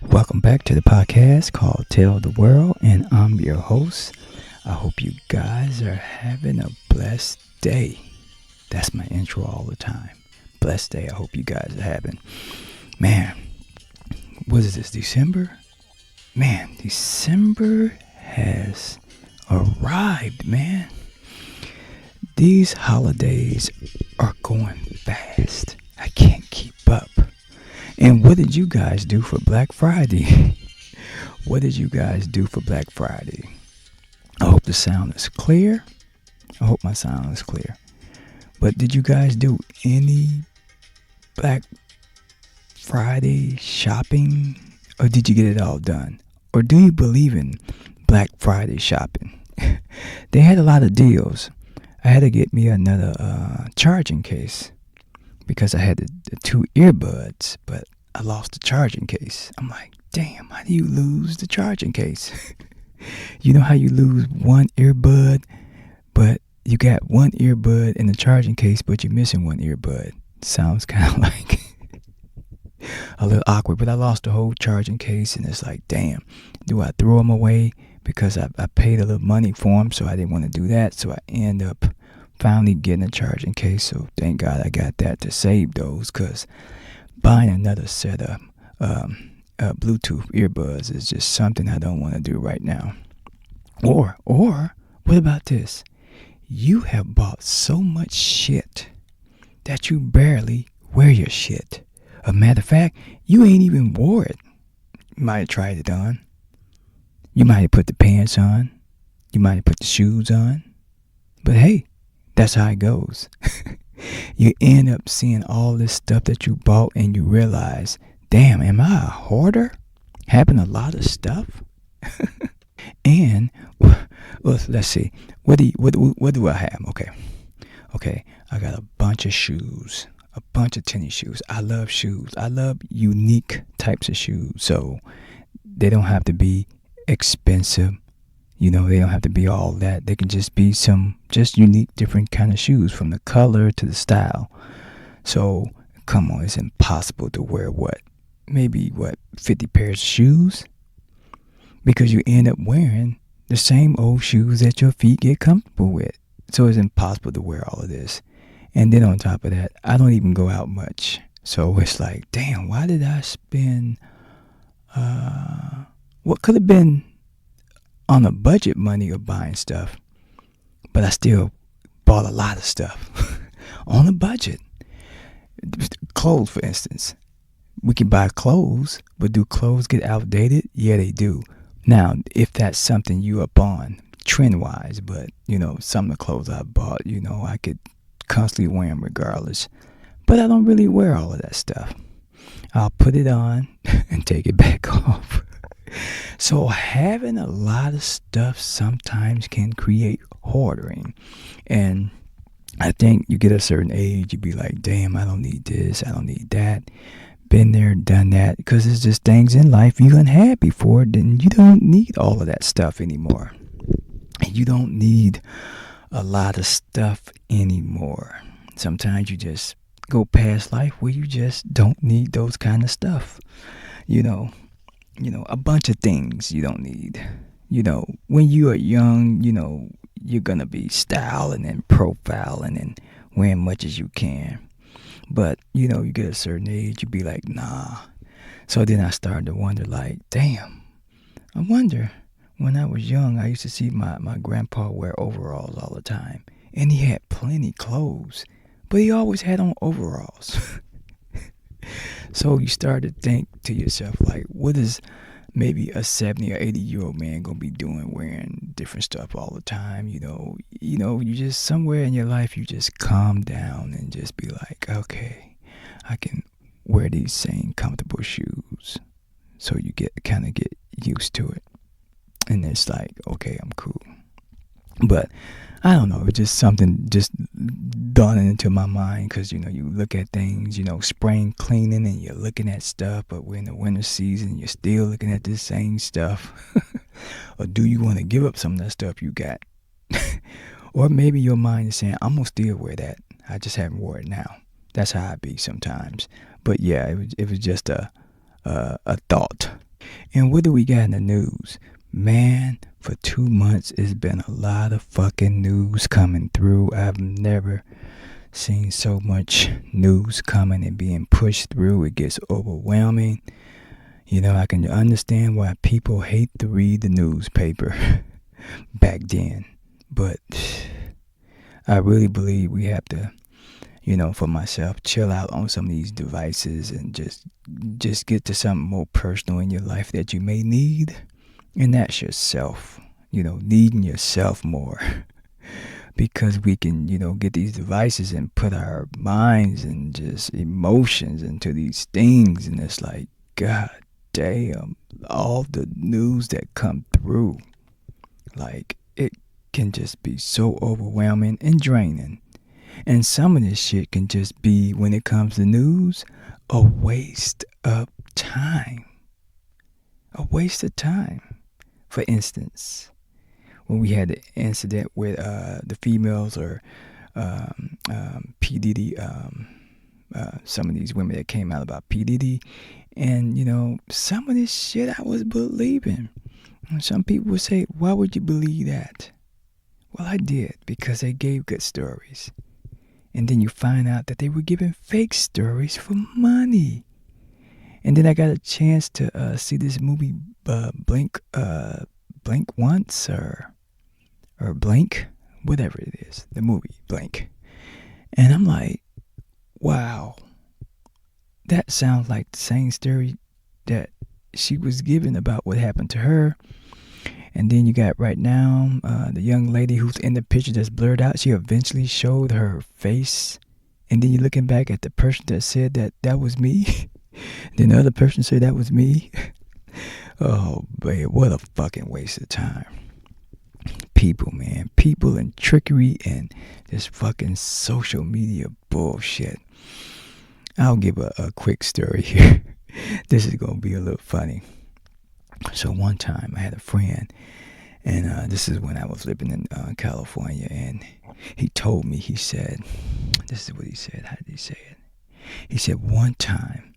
Welcome back to the podcast called Tell the World, and I'm your host. I hope you guys are having a blessed day. That's my intro all the time. Blessed day. I hope you guys are having. Man, what is this, December? Man, December has arrived, man. These holidays are going fast. I can't keep up. And what did you guys do for Black Friday? What did you guys do for Black Friday? I hope the sound is clear. I hope my sound is clear. But did you guys do any Black Friday shopping? Or did you get it all done? Or do you believe in Black Friday shopping? They had a lot of deals. I had to get me another charging case because I had the two earbuds, but I lost the charging case. I'm like, damn, how do you lose the charging case? You know how you lose one earbud, but you got one earbud in the charging case, but you're missing one earbud. Sounds kind of like a little awkward, but I lost the whole charging case, and it's like, damn, do I throw them away? Because I paid a little money for them, so I didn't want to do that, so I end up finally getting a charging case. So thank God I got that to save those, because buying another set of Bluetooth earbuds is just something I don't want to do right now. Or what about this? You have bought so much shit that you barely wear your shit. A matter of fact, you ain't even wore it. You might have tried it on. You might have put the pants on. You might have put the shoes on. But hey, that's how it goes. You end up seeing all this stuff that you bought and you realize, damn, am I a hoarder? Having a lot of stuff? And, well, let's see. What do I have? Okay, I got a bunch of shoes. A bunch of tennis shoes. I love shoes. I love unique types of shoes. So they don't have to be expensive. You know, they don't have to be all that. They can just be some just unique, different kind of shoes, from the color to the style. So, come on, it's impossible to wear maybe 50 pairs of shoes? Because you end up wearing the same old shoes that your feet get comfortable with. So it's impossible to wear all of this. And then on top of that, I don't even go out much. So it's like, damn, why did I spend what could have been on a budget money of buying stuff, but I still bought a lot of stuff on a budget. Clothes, for instance. We can buy clothes, but do clothes get outdated? Yeah, they do. Now, if that's something you up on, trend-wise, but, some of the clothes I bought, I could constantly wear them regardless. But I don't really wear all of that stuff. I'll put it on and take it back off. So having a lot of stuff sometimes can create hoarding. And I think you get a certain age, you be like, damn, I don't need this, I don't need that. Been there, done that. Because it's just things in life you done had before, then you don't need all of that stuff anymore. And you don't need a lot of stuff anymore. Sometimes you just go past life where you just don't need those kind of stuff. A bunch of things you don't need. When you are young, you're going to be styling and profiling and wearing much as you can. But, you get a certain age, you be like, nah. So then I started to wonder, like, damn, I wonder, when I was young, I used to see my grandpa wear overalls all the time. And he had plenty clothes, but he always had on overalls. So you start to think to yourself, like, what is maybe a 70 or 80-year-old man gonna be doing, wearing different stuff all the time? You just, somewhere in your life, you just calm down and just be like, okay, I can wear these same comfortable shoes. So you kind of get used to it. And it's like, okay, I'm cool. But I don't know, it's just something just dawning into my mind, because you look at things, spring cleaning, and you're looking at stuff, but we're in the winter season, you're still looking at this same stuff. Or do you want to give up some of that stuff you got? Or maybe your mind is saying, I'm gonna still wear that, I just haven't worn it now. That's how I be sometimes. But yeah, it was just a thought And what do we got in the news? Man, for 2 months, it's been a lot of fucking news coming through. I've never seen so much news coming and being pushed through. It gets overwhelming. You know, I can understand why people hate to read the newspaper back then. But I really believe we have to, for myself, chill out on some of these devices and just get to something more personal in your life that you may need. And that's yourself, needing yourself more. Because we can, get these devices and put our minds and just emotions into these things. And it's like, God damn, all the news that come through. Like, it can just be so overwhelming and draining. And some of this shit can just be, when it comes to news, a waste of time. A waste of time. For instance, when we had the incident with the females or P. Diddy, some of these women that came out about P. Diddy, and, some of this shit I was believing. And some people would say, why would you believe that? Well, I did, because they gave good stories. And then you find out that they were giving fake stories for money. And then I got a chance to see this movie, Blink Once, or Blink, whatever it is, the movie, Blink. And I'm like, wow, that sounds like the same story that she was given about what happened to her. And then you got right now, the young lady who's in the picture that's blurred out, she eventually showed her face. And then you're looking back at the person that said that was me. Then the other person said that was me. Oh, man, what a fucking waste of time. People, man. People and trickery and this fucking social media bullshit. I'll give a quick story here. This is going to be a little funny. So one time I had a friend, and this is when I was living in California, and he told me, he said, this is what he said. How did he say it? He said, one time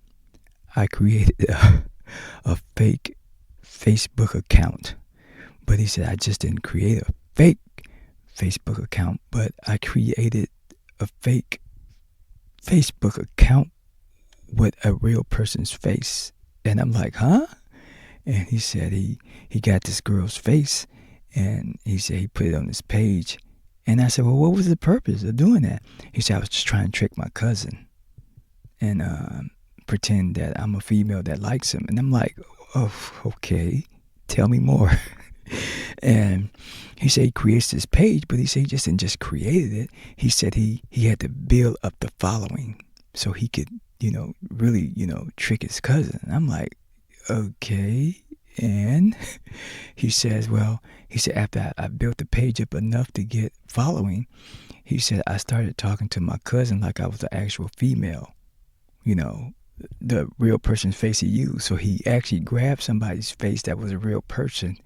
I created a fake Facebook account. But he said, I just didn't create a fake Facebook account, but I created a fake Facebook account with a real person's face. And I'm like, huh? And he said he got this girl's face, and he said he put it on his page. And I said, well, what was the purpose of doing that? He said, I was just trying to trick my cousin and pretend that I'm a female that likes him. And I'm like, oh, okay, tell me more. And he said he creates this page, but he said he just didn't just created it. He said he had to build up the following so he could, really, trick his cousin. And I'm like, okay. And he says, after I built the page up enough to get following, he said, I started talking to my cousin like I was the actual female, the real person's face he used. So he actually grabbed somebody's face that was a real person,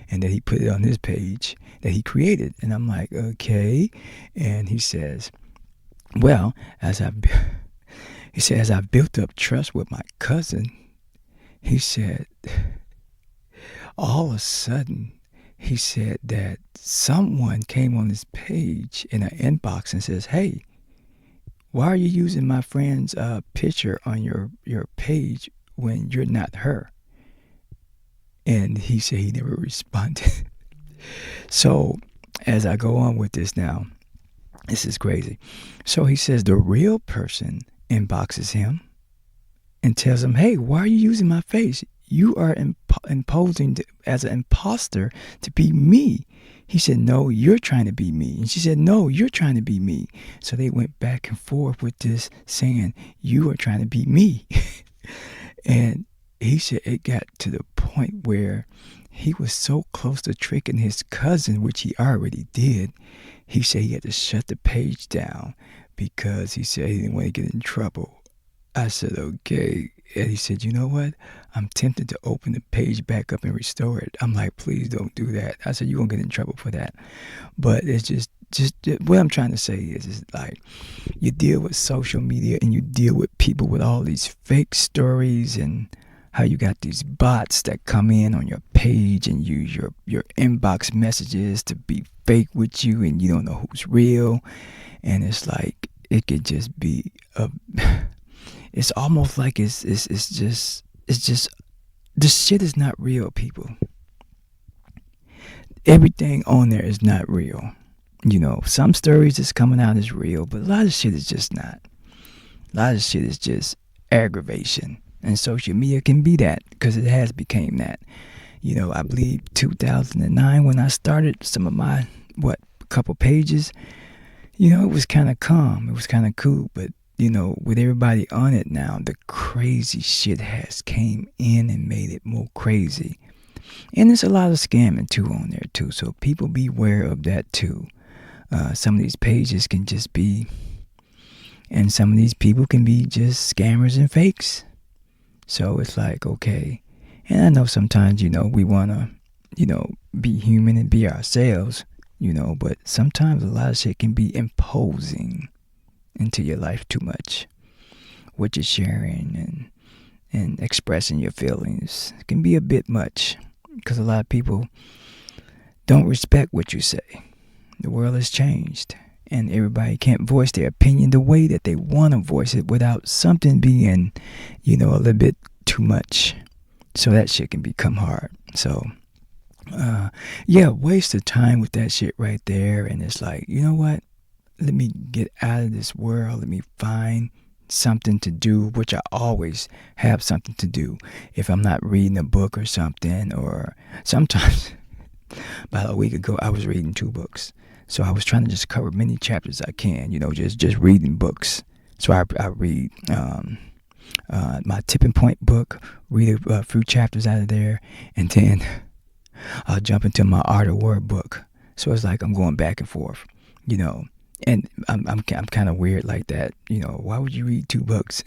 and then he put it on his page that he created. And I'm like, okay. And he says, well, as I built up trust with my cousin, he said, all of a sudden, he said that someone came on his page in an inbox and says, hey, why are you using my friend's picture on your page when you're not her? And he said he never responded. So as I go on with this now, this is crazy. So he says the real person inboxes him and tells him, hey, why are you using my face? You are imposing as an imposter to be me. He said, no, you're trying to be me. And she said, no, you're trying to be me. So they went back and forth with this saying, you are trying to be me. And he said it got to the point where he was so close to tricking his cousin, which he already did. He said he had to shut the page down because he said he didn't want to get in trouble. I said, okay. And he said, you know what? I'm tempted to open the page back up and restore it. I'm like, please don't do that. I said, you're going to get in trouble for that. But it's just what I'm trying to say is like, you deal with social media and you deal with people with all these fake stories and how you got these bots that come in on your page and use your inbox messages to be fake with you, and you don't know who's real. And it's like it could just be a it's almost like it's just this shit is not real, people. Everything on there is not real. Some stories that's coming out is real, but a lot of shit is just not. A lot of shit is just aggravation. And social media can be that, because it has become that. I believe 2009 when I started some of my, couple pages, it was kind of calm. It was kind of cool. But, with everybody on it now, the crazy shit has came in and made it more crazy. And there's a lot of scamming too on there too. So people beware of that too. Some of these pages can just be, and some of these people can be just scammers and fakes. So it's like, okay. And I know sometimes, we want to, be human and be ourselves, but sometimes a lot of shit can be imposing into your life too much. What you're sharing and expressing your feelings can be a bit much, because a lot of people don't respect what you say. The world has changed, and everybody can't voice their opinion the way that they want to voice it without something being, a little bit too much. So that shit can become hard. So, waste of time with that shit right there. And it's like, you know what? Let me get out of this world. Let me find something to do, which I always have something to do. If I'm not reading a book or something, or sometimes, about a week ago, I was reading 2 books. So I was trying to just cover many chapters I can, just reading books. So I read my tipping point book, read a few chapters out of there, and then I'll jump into my art of war book. So it's like I'm going back and forth, and I'm kind of weird like that. Why would you read 2 books?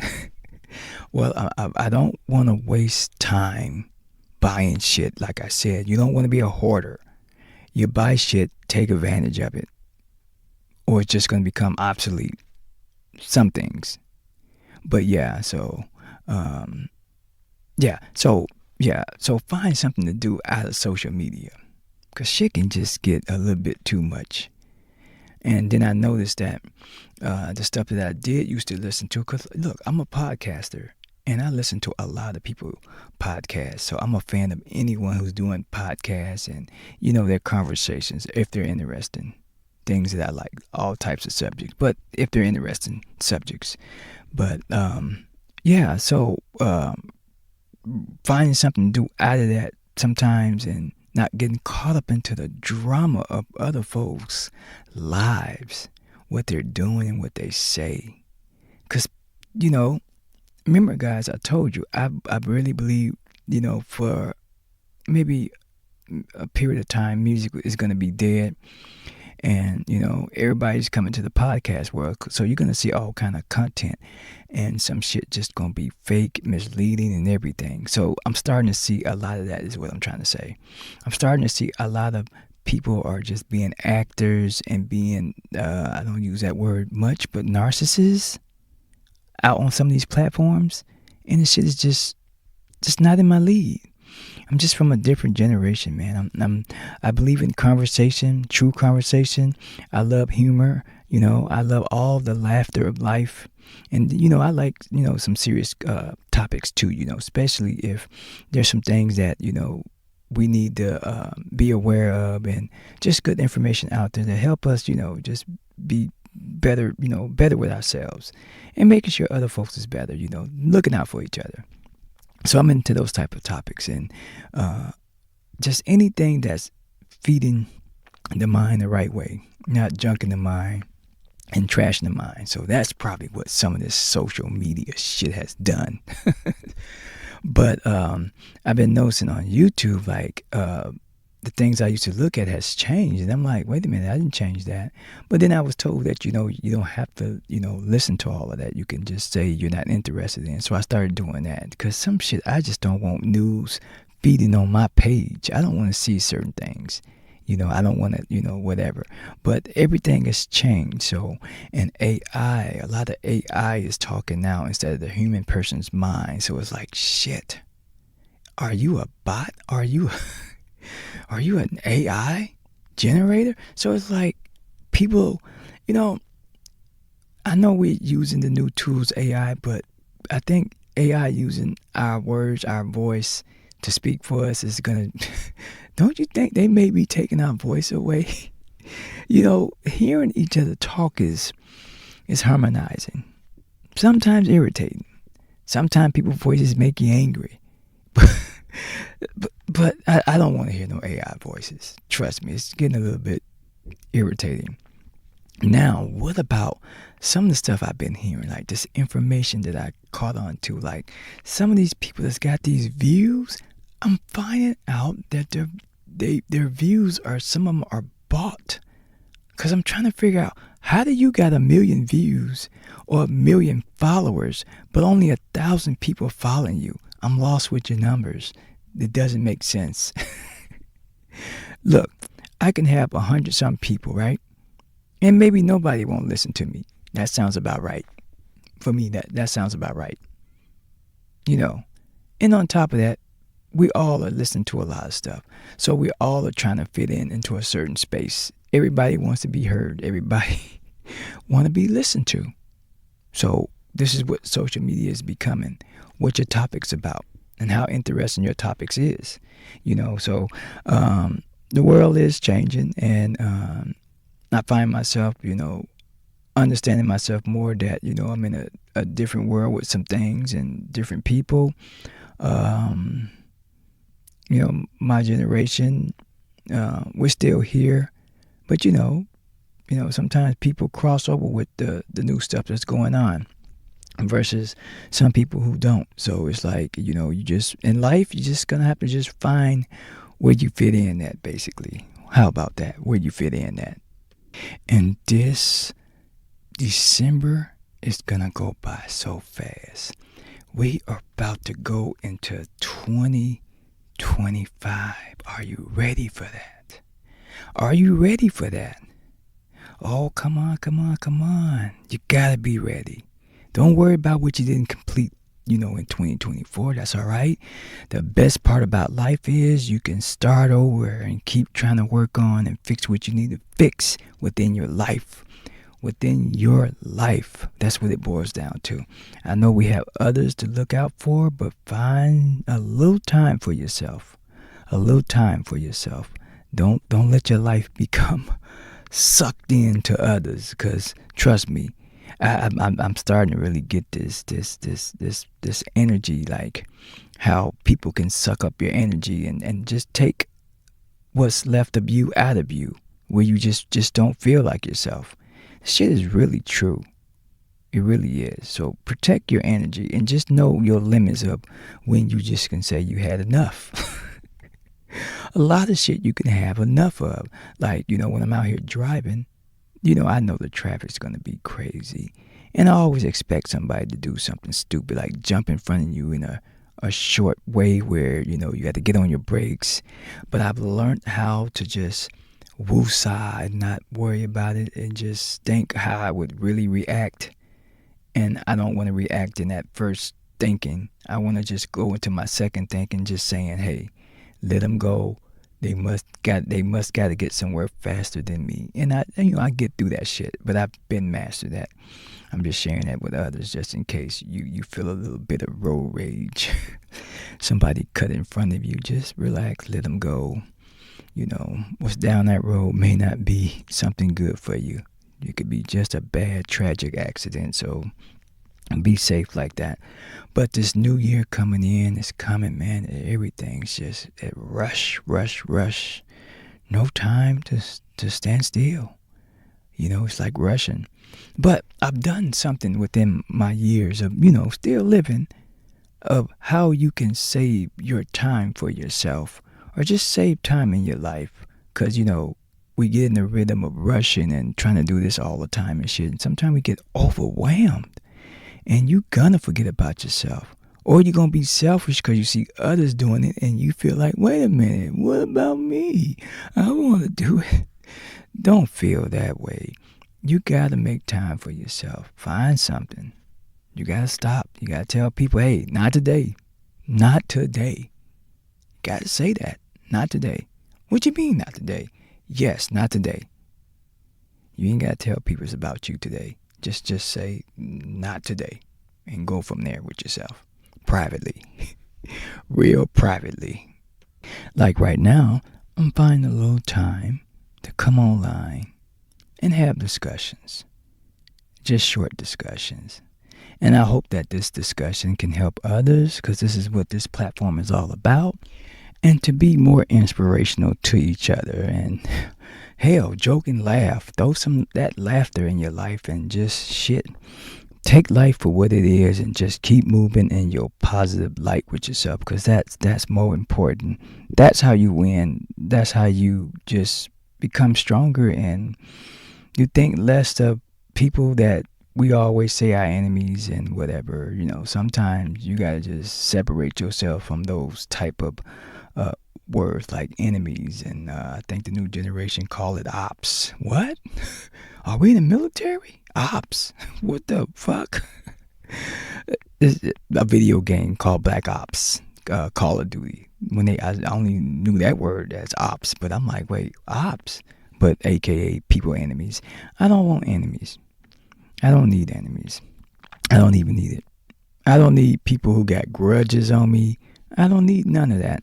Well, I don't want to waste time buying shit. Like I said, you don't want to be a hoarder. You buy shit, take advantage of it, or it's just going to become obsolete. Some things. But so find something to do out of social media, because shit can just get a little bit too much. And then I noticed that the stuff that I did used to listen to, because look, I'm a podcaster, and I listen to a lot of people podcasts. So I'm a fan of anyone who's doing podcasts and, their conversations, if they're interesting. Things that I like, all types of subjects, but if they're interesting subjects. But, finding something to do out of that sometimes, and not getting caught up into the drama of other folks' lives, what they're doing and what they say. Because, remember, guys, I told you, I really believe, for maybe a period of time, music is going to be dead. And, everybody's coming to the podcast world. So you're going to see all kind of content, and some shit just going to be fake, misleading, and everything. So I'm starting to see a lot of that, is what I'm trying to say. I'm starting to see a lot of people are just being actors and being, I don't use that word much, but narcissists out on some of these platforms. And the shit is just not in my league. I'm just from a different generation, man. I believe in conversation, true conversation. I love humor. I love all the laughter of life. And, I like, some serious topics too, especially if there's some things that, we need to be aware of, and just good information out there to help us, just be better, better with ourselves, and making sure other folks is better, looking out for each other. So I'm into those type of topics, and just anything that's feeding the mind the right way, not junking the mind and trashing the mind. So that's probably what some of this social media shit has done. But I've been noticing on YouTube, like the things I used to look at has changed. And I'm like, wait a minute, I didn't change that. But then I was told that, you don't have to, listen to all of that. You can just say you're not interested in. So I started doing that, because some shit, I just don't want news feeding on my page. I don't want to see certain things. I don't want to, whatever. But everything has changed. So, and AI, a lot of AI is talking now instead of the human person's mind. So it's like, shit. Are you a bot? Are you an AI generator? So it's like people, you know, I know we're using the new tools AI, but I think AI using our words, our voice to speak for us is gonna. Don't you think they may be taking our voice away? Hearing each other talk is harmonizing. Sometimes irritating. Sometimes people's voices make you angry. But I don't want to hear no AI voices. Trust me, it's getting a little bit irritating. Now, what about some of the stuff I've been hearing, like this information that I caught on to, like some of these people that's got these views, I'm finding out that their views some of them are bought. Because I'm trying to figure out, how do you got 1 million views or 1 million followers, but only 1,000 people following you? I'm lost with your numbers. It doesn't make sense. Look, I can have 100-some people, right? And maybe nobody won't listen to me. That sounds about right. For me, that sounds about right. And on top of that, we all are listening to a lot of stuff. So we all are trying to fit into a certain space. Everybody wants to be heard. Everybody want to be listened to. So this is what social media is becoming. What your topic's about and how interesting your topics is. So the world is changing, and I find myself, understanding myself more that, I'm in a different world with some things and different people. My generation, we're still here, but sometimes people cross over with the new stuff that's going on versus some people who don't. So it's like, you just, in life, you're just going to have to just find where you fit in at, basically. How about that? Where you fit in at. And this December is going to go by so fast. We are about to go into 2025. Are you ready for that? Are you ready for that? Oh, come on. You got to be ready. Don't worry about what you didn't complete, in 2024. That's all right. The best part about life is you can start over and keep trying to work on and fix what you need to fix within your life. Within your life. That's what it boils down to. I know we have others to look out for, but find a little time for yourself. A little time for yourself. Don't let your life become sucked into others, because trust me, I'm starting to really get this energy, like how people can suck up your energy and just take what's left of you out of you, where you just don't feel like yourself. Shit is really true. It really is. So protect your energy and just know your limits of when you just can say you had enough. A lot of shit you can have enough of. Like, when I'm out here driving, I know the traffic's going to be crazy. And I always expect somebody to do something stupid, like jump in front of you in a short way where, you got to get on your brakes. But I've learned how to just woosah and not worry about it and just think how I would really react. And I don't want to react in that first thinking. I want to just go into my second thinking, just saying, hey, let them go. They must got to get somewhere faster than me. And I get through that shit, but I've been mastered that. I'm just sharing that with others just in case you feel a little bit of road rage. Somebody cut in front of you, just relax, let them go. What's down that road may not be something good for you. It could be just a bad, tragic accident. So be safe like that. But this new year coming in, it's coming, man. Everything's just a rush. No time to stand still. It's like rushing. But I've done something within my years of, still living, of how you can save your time for yourself, or just save time in your life. Because, we get in the rhythm of rushing and trying to do this all the time and shit. And sometimes we get overwhelmed. And you're gonna forget about yourself. Or you're gonna be selfish because you see others doing it and you feel like, wait a minute, what about me? I want to do it. Don't feel that way. You gotta make time for yourself. Find something. You gotta stop. You gotta tell people, hey, not today. Not today. gotta say that. Not today. What you mean not today? Yes, not today. You ain't gotta tell people it's about you today. Just say not today and go from there with yourself. Privately. Real privately. Like right now, I'm finding a little time to come online and have discussions. Just short discussions. And I hope that this discussion can help others, because this is what this platform is all about, and to be more inspirational to each other. And hell, joke and laugh. Throw some that laughter in your life and just shit. Take life for what it is and just keep moving in your positive light with yourself, because that's more important. That's how you win. That's how you just become stronger, and you think less of people that we always say are enemies and whatever. Sometimes you gotta just separate yourself from those type of words like enemies, and I think the new generation call it ops. What? Are we in the military? Ops? What the fuck? It's a video game called Black Ops, Call of Duty. I only knew that word as ops, but I'm like, wait, ops? But AKA people enemies. I don't want enemies. I don't need enemies. I don't even need it. I don't need people who got grudges on me. I don't need none of that.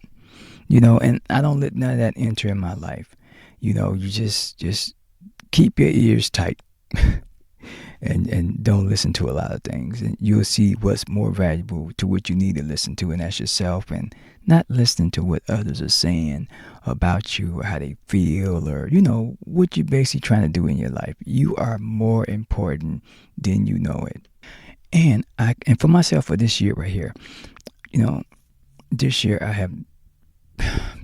And I don't let none of that enter in my life. You just keep your ears tight and don't listen to a lot of things. And you'll see what's more valuable to what you need to listen to, and that's yourself, and not listening to what others are saying about you or how they feel, or, what you're basically trying to do in your life. You are more important than you know it. And for myself, for this year right here, this year I have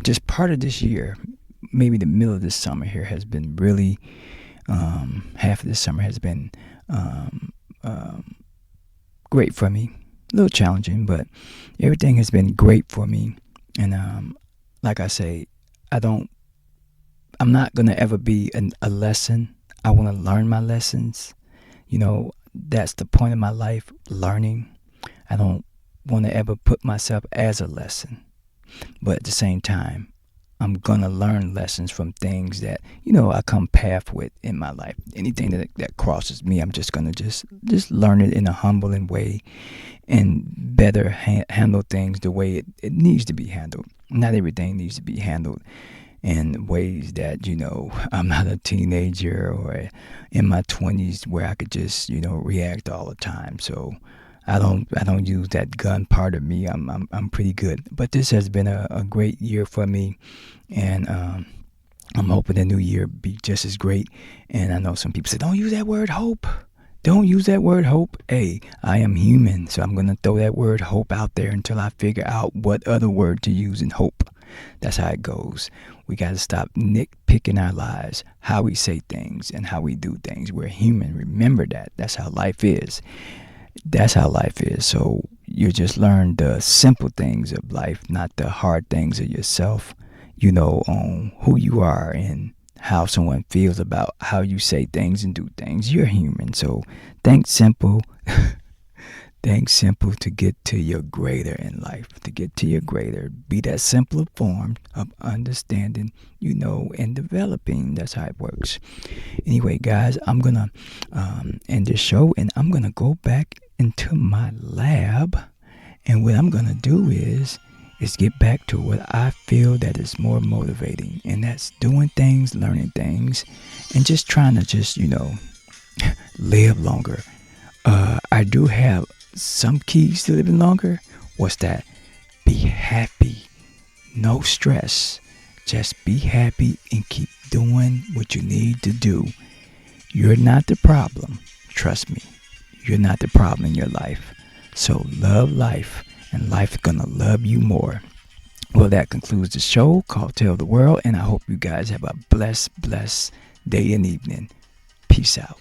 just part of this year, maybe the middle of this summer here has been really, half of this summer has been great for me. A little challenging, but everything has been great for me. And like I say, I'm not going to ever be a lesson. I want to learn my lessons. That's the point of my life, learning. I don't want to ever put myself as a lesson. But at the same time, I'm going to learn lessons from things that, I come path with in my life. Anything that crosses me, I'm just going to just learn it in a humbling way and better handle things the way it needs to be handled. Not everything needs to be handled in ways that, I'm not a teenager or in my 20s where I could just, react all the time. So I don't use that gun part of me. I'm pretty good. But this has been a great year for me, and I'm hoping the new year be just as great. And I know some people say, don't use that word hope. Don't use that word hope. Hey, I am human, so I'm going to throw that word hope out there until I figure out what other word to use in hope. That's how it goes. We got to stop nitpicking our lives, how we say things and how we do things. We're human. Remember that. That's how life is. That's how life is. So you just learn the simple things of life, not the hard things of yourself, on who you are and how someone feels about how you say things and do things. You're human. So think simple. Think simple to get to your greater in life, to get to your greater. Be that simpler form of understanding, and developing. That's how it works. Anyway, guys, I'm going to end this show, and I'm going to go back into my lab. And what I'm going to do is get back to what I feel that is more motivating. And that's doing things, learning things, and just trying to live longer. I do have some keys to living longer. What's that? Be happy. No stress. Just be happy and keep doing what you need to do. You're not the problem. Trust me. You're not the problem in your life. So love life, and life's gonna love you more. Well, that concludes the show called Tell the World, and I hope you guys have a blessed day and evening. Peace out.